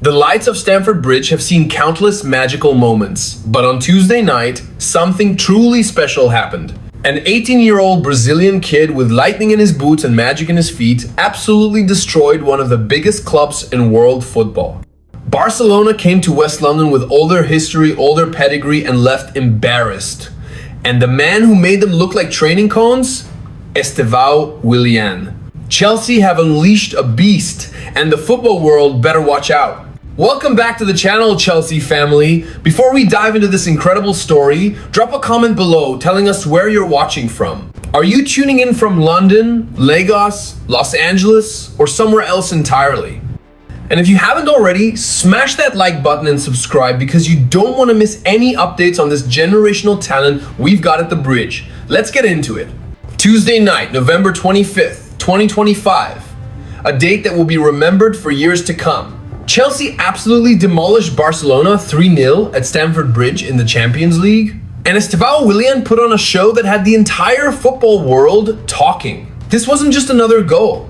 The lights of Stamford Bridge have seen countless magical moments, but on Tuesday night, something truly special happened. An 18-year-old Brazilian kid with lightning in his boots and magic in his feet absolutely destroyed one of the biggest clubs in world football. Barcelona came to West London with all their history, all their pedigree, and left embarrassed. And the man who made them look like training cones? Estêvão Willian. Chelsea have unleashed a beast, and the football world better watch out. Welcome back to the channel, Chelsea family. Before we dive into this incredible story, drop a comment below telling us where you're watching from. Are you tuning in from London, Lagos, Los Angeles, or somewhere else entirely? And if you haven't already, smash that like button and subscribe because you don't want to miss any updates on this generational talent we've got at the bridge. Let's get into it. Tuesday night, November 25th, 2025. A date that will be remembered for years to come. Chelsea absolutely demolished Barcelona 3-0 at Stamford Bridge in the Champions League. And Estêvão Willian put on a show that had the entire football world talking. This wasn't just another goal.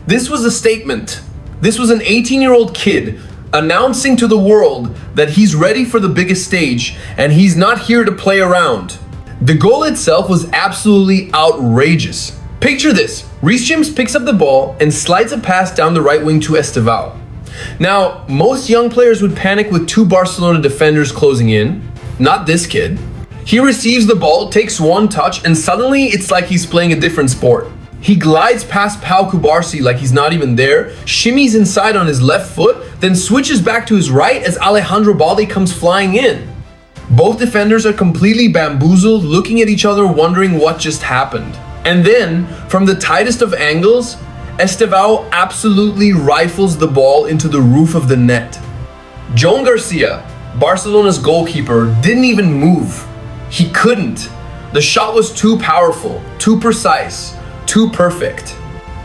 This was a statement. This was an 18-year-old kid announcing to the world that he's ready for the biggest stage and he's not here to play around. The goal itself was absolutely outrageous. Picture this. Reece James picks up the ball and slides a pass down the right wing to Estêvão. Now, most young players would panic with two Barcelona defenders closing in. Not this kid. He receives the ball, takes one touch, and suddenly it's like he's playing a different sport. He glides past Pau Cubarsí like he's not even there, shimmies inside on his left foot, then switches back to his right as Alejandro Balde comes flying in. Both defenders are completely bamboozled, looking at each other wondering what just happened. And then, from the tightest of angles, Estêvão absolutely rifles the ball into the roof of the net. Joan Garcia, Barcelona's goalkeeper, didn't even move. He couldn't. The shot was too powerful, too precise, too perfect.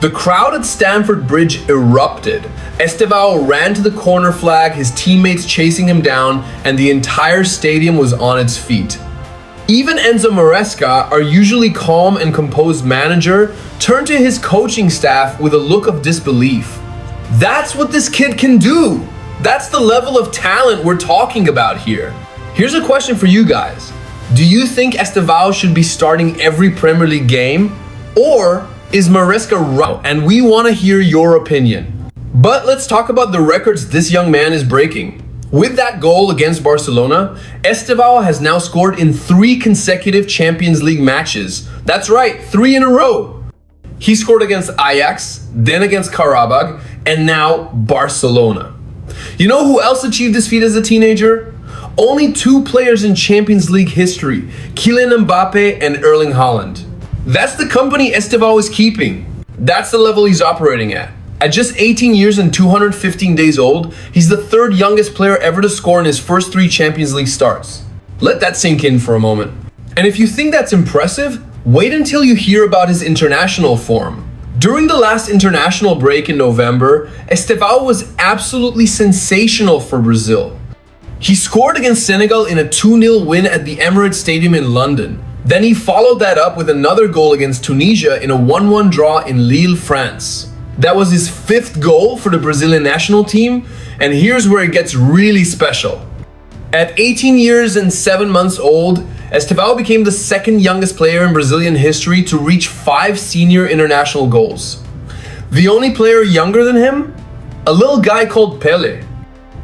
The crowd at Stamford Bridge erupted. Estêvão ran to the corner flag, his teammates chasing him down, and the entire stadium was on its feet. Even Enzo Maresca, our usually calm and composed manager, turned to his coaching staff with a look of disbelief. That's what this kid can do. That's the level of talent we're talking about here. Here's a question for you guys. Do you think Estêvão should be starting every Premier League game? Or is Maresca right? And we want to hear your opinion. But let's talk about the records this young man is breaking. With that goal against Barcelona, Estêvão has now scored in 3 consecutive Champions League matches. That's right, 3 in a row. He scored against Ajax, then against Qarabag, and now Barcelona. You know who else achieved this feat as a teenager? Only 2 players in Champions League history, Kylian Mbappe and Erling Haaland. That's the company Estêvão is keeping. That's the level he's operating at. At just 18 years and 215 days old, he's the 3rd youngest player ever to score in his first 3 Champions League starts. Let that sink in for a moment. And if you think that's impressive, wait until you hear about his international form. During the last international break in November, Estêvão was absolutely sensational for Brazil. He scored against Senegal in a 2-0 win at the Emirates Stadium in London. Then he followed that up with another goal against Tunisia in a 1-1 draw in Lille, France. That was his 5th goal for the Brazilian national team, and here's where it gets really special. At 18 years and 7 months old, Estêvão became the 2nd youngest player in Brazilian history to reach 5 senior international goals. The only player younger than him? A little guy called Pelé.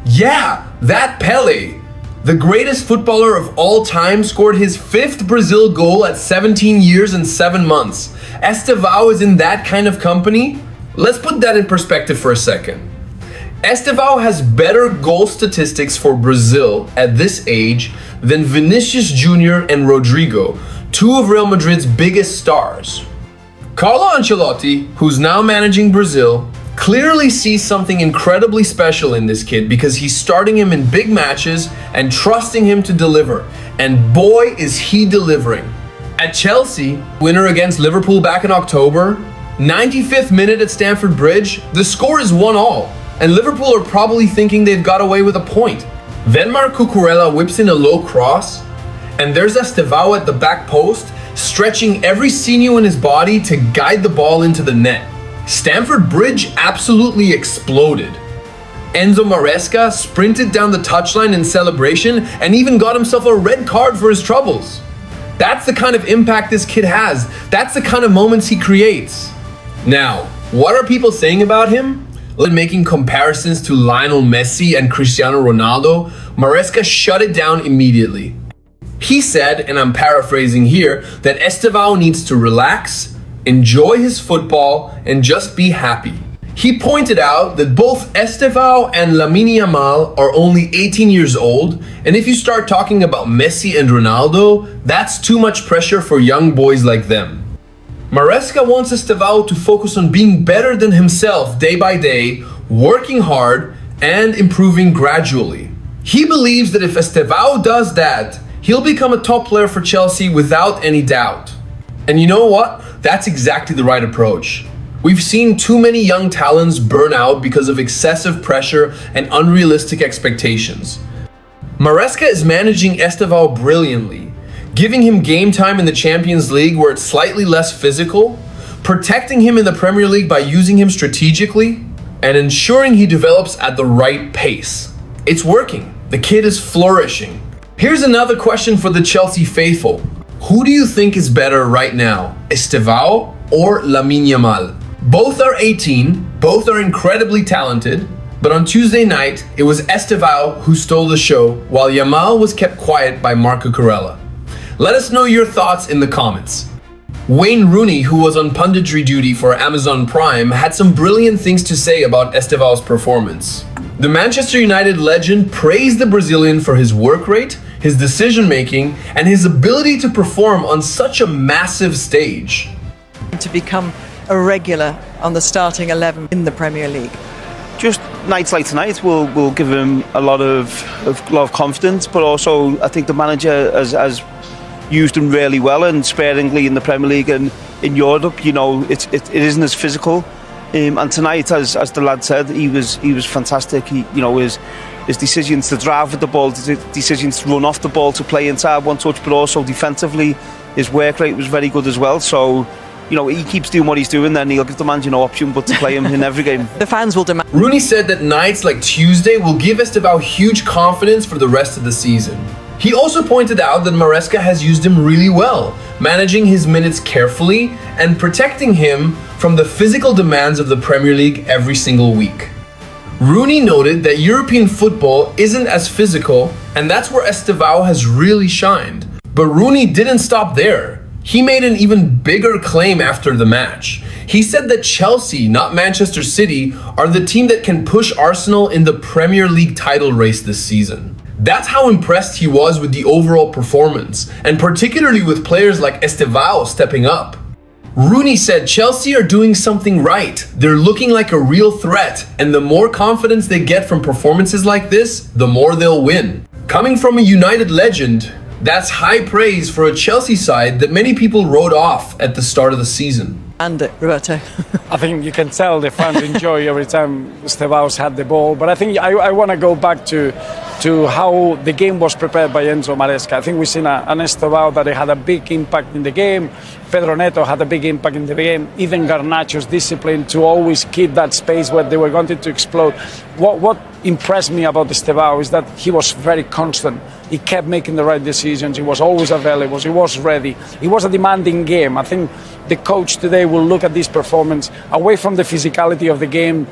Yeah, that Pelé, the greatest footballer of all time, scored his 5th Brazil goal at 17 years and 7 months. Estêvão is in that kind of company? Let's put that in perspective for a second. Estêvão has better goal statistics for Brazil at this age than Vinicius Jr. and Rodrigo, 2 of Real Madrid's biggest stars. Carlo Ancelotti, who's now managing Brazil, clearly sees something incredibly special in this kid because he's starting him in big matches and trusting him to deliver. And boy, is he delivering. At Chelsea, winner against Liverpool back in October, 95th minute at Stamford Bridge, the score is 1-1, and Liverpool are probably thinking they've got away with a point. Then Marc Cucurella whips in a low cross, and there's Estêvão at the back post, stretching every sinew in his body to guide the ball into the net. Stamford Bridge absolutely exploded. Enzo Maresca sprinted down the touchline in celebration and even got himself a red card for his troubles. That's the kind of impact this kid has. That's the kind of moments he creates. Now, what are people saying about him? Making comparisons to Lionel Messi and Cristiano Ronaldo, Maresca shut it down immediately. He said, and I'm paraphrasing here, that Estêvão needs to relax, enjoy his football, and just be happy. He pointed out that both Estêvão and Lamine Yamal are only 18 years old, and if you start talking about Messi and Ronaldo, that's too much pressure for young boys like them. Maresca wants Estêvão to focus on being better than himself day by day, working hard, and improving gradually. He believes that if Estêvão does that, he'll become a top player for Chelsea without any doubt. And you know what? That's exactly the right approach. We've seen too many young talents burn out because of excessive pressure and unrealistic expectations. Maresca is managing Estêvão brilliantly, giving him game time in the Champions League where it's slightly less physical, protecting him in the Premier League by using him strategically, and ensuring he develops at the right pace. It's working. The kid is flourishing. Here's another question for the Chelsea faithful. Who do you think is better right now, Estêvão or Lamine Yamal? Both are 18, both are incredibly talented, but on Tuesday night, it was Estêvão who stole the show, while Yamal was kept quiet by Marco Corella. Let us know your thoughts in the comments. Wayne Rooney, who was on punditry duty for Amazon Prime, had some brilliant things to say about Estêvão's performance. The Manchester United legend praised the Brazilian for his work rate, his decision-making, and his ability to perform on such a massive stage. To become a regular on the starting 11 in the Premier League. Just nights like tonight will give him a lot of confidence, but also I think the manager has used him really well and sparingly in the Premier League and in Europe. You know, it isn't as physical. And tonight, as the lad said, he was fantastic. His decisions to drive with the ball, decisions to run off the ball, to play inside one touch, but also defensively, his work rate was very good as well. So, he keeps doing what he's doing, then he'll give the man no option but to play him in every game. The fans will demand. Rooney said that nights like Tuesday will give Estêvão huge confidence for the rest of the season. He also pointed out that Maresca has used him really well, managing his minutes carefully and protecting him from the physical demands of the Premier League every single week. Rooney noted that European football isn't as physical, and that's where Estêvão has really shined. But Rooney didn't stop there. He made an even bigger claim after the match. He said that Chelsea, not Manchester City, are the team that can push Arsenal in the Premier League title race this season. That's how impressed he was with the overall performance, and particularly with players like Estêvão stepping up. Rooney said Chelsea are doing something right. They're looking like a real threat, and the more confidence they get from performances like this, the more they'll win. Coming from a United legend, that's high praise for a Chelsea side that many people wrote off at the start of the season. And Roberto. I think you can tell the fans enjoy every time Estêvão's had the ball. But I think I want to go back to how the game was prepared by Enzo Maresca. I think we've seen an Estêvão that had a big impact in the game. Pedro Neto had a big impact in the game. Even Garnacho's discipline to always keep that space where they were going to explode. What impressed me about Estêvão is that he was very constant. He kept making the right decisions. He was always available. He was ready. It was a demanding game. I think the coach today will look at this performance away from the physicality of the game.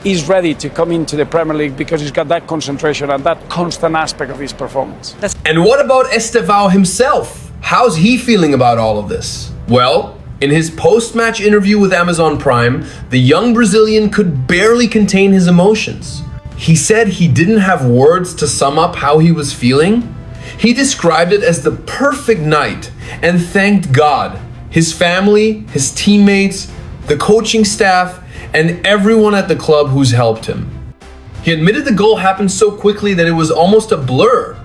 He's ready to come into the Premier League because he's got that concentration and that constant aspect of his performance. And what about Estêvão himself? How's he feeling about all of this? Well, in his post-match interview with Amazon Prime, the young Brazilian could barely contain his emotions. He said he didn't have words to sum up how he was feeling. He described it as the perfect night and thanked God, his family, his teammates, the coaching staff, and everyone at the club who's helped him. He admitted the goal happened so quickly that it was almost a blur.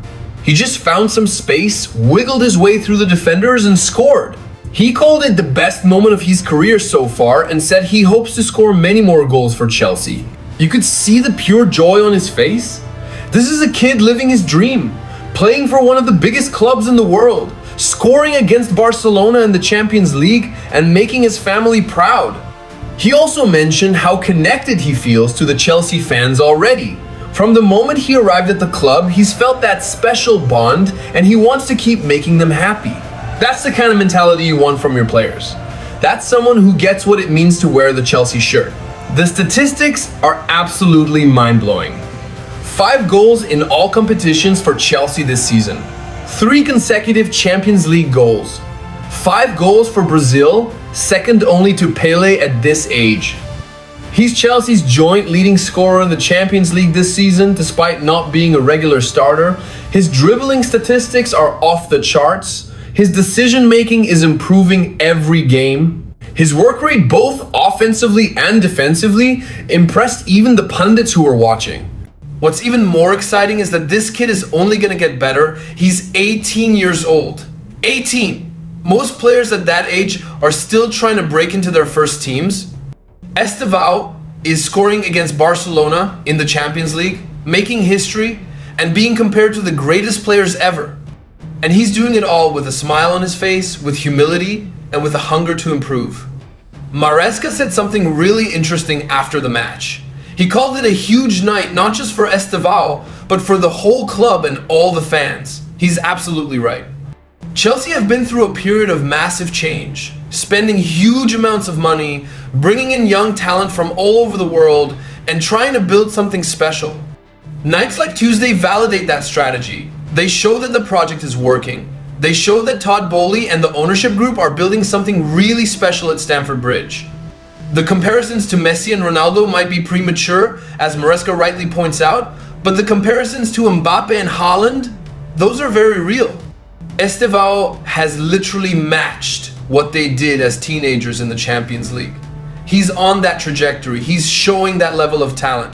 He just found some space, wiggled his way through the defenders, and scored. He called it the best moment of his career so far and said he hopes to score many more goals for Chelsea. You could see the pure joy on his face. This is a kid living his dream, playing for one of the biggest clubs in the world, scoring against Barcelona in the Champions League, and making his family proud. He also mentioned how connected he feels to the Chelsea fans already. From the moment he arrived at the club, he's felt that special bond and he wants to keep making them happy. That's the kind of mentality you want from your players. That's someone who gets what it means to wear the Chelsea shirt. The statistics are absolutely mind-blowing. 5 goals in all competitions for Chelsea this season. 3 consecutive Champions League goals. 5 goals for Brazil, second only to Pele at this age. He's Chelsea's joint leading scorer in the Champions League this season, despite not being a regular starter. His dribbling statistics are off the charts. His decision-making is improving every game. His work rate, both offensively and defensively, impressed even the pundits who were watching. What's even more exciting is that this kid is only going to get better. He's 18 years old. 18! Most players at that age are still trying to break into their first teams. Estêvão is scoring against Barcelona in the Champions League, making history, and being compared to the greatest players ever. And he's doing it all with a smile on his face, with humility, and with a hunger to improve. Maresca said something really interesting after the match. He called it a huge night, not just for Estêvão, but for the whole club and all the fans. He's absolutely right. Chelsea have been through a period of massive change, spending huge amounts of money, bringing in young talent from all over the world, and trying to build something special. Nights like Tuesday validate that strategy. They show that the project is working. They show that Todd Boehly and the ownership group are building something really special at Stamford Bridge. The comparisons to Messi and Ronaldo might be premature, as Maresca rightly points out, but the comparisons to Mbappe and Haaland, those are very real. Estêvão has literally matched what they did as teenagers in the Champions League. He's on that trajectory. He's showing that level of talent.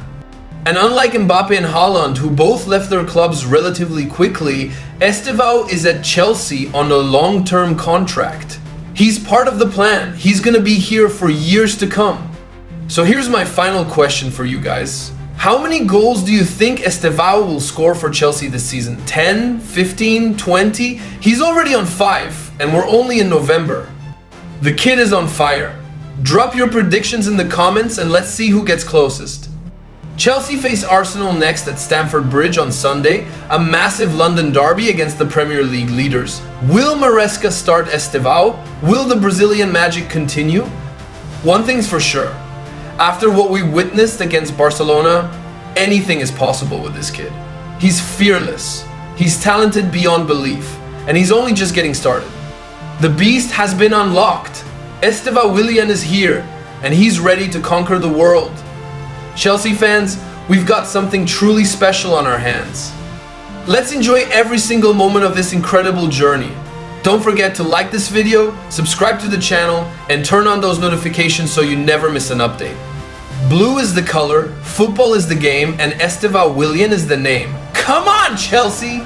And unlike Mbappe and Haaland, who both left their clubs relatively quickly, Estêvão is at Chelsea on a long-term contract. He's part of the plan. He's going to be here for years to come. So here's my final question for you guys. How many goals do you think Estêvão will score for Chelsea this season? 10, 15, 20? He's already on 5, and we're only in November. The kid is on fire. Drop your predictions in the comments and let's see who gets closest. Chelsea face Arsenal next at Stamford Bridge on Sunday, a massive London derby against the Premier League leaders. Will Maresca start Estêvão? Will the Brazilian magic continue? One thing's for sure. After what we witnessed against Barcelona, anything is possible with this kid. He's fearless, he's talented beyond belief, and he's only just getting started. The beast has been unlocked. Estêvão Willian is here, and he's ready to conquer the world. Chelsea fans, we've got something truly special on our hands. Let's enjoy every single moment of this incredible journey. Don't forget to like this video, subscribe to the channel, and turn on those notifications so you never miss an update. Blue is the color, football is the game, and Estêvão Willian is the name. Come on, Chelsea!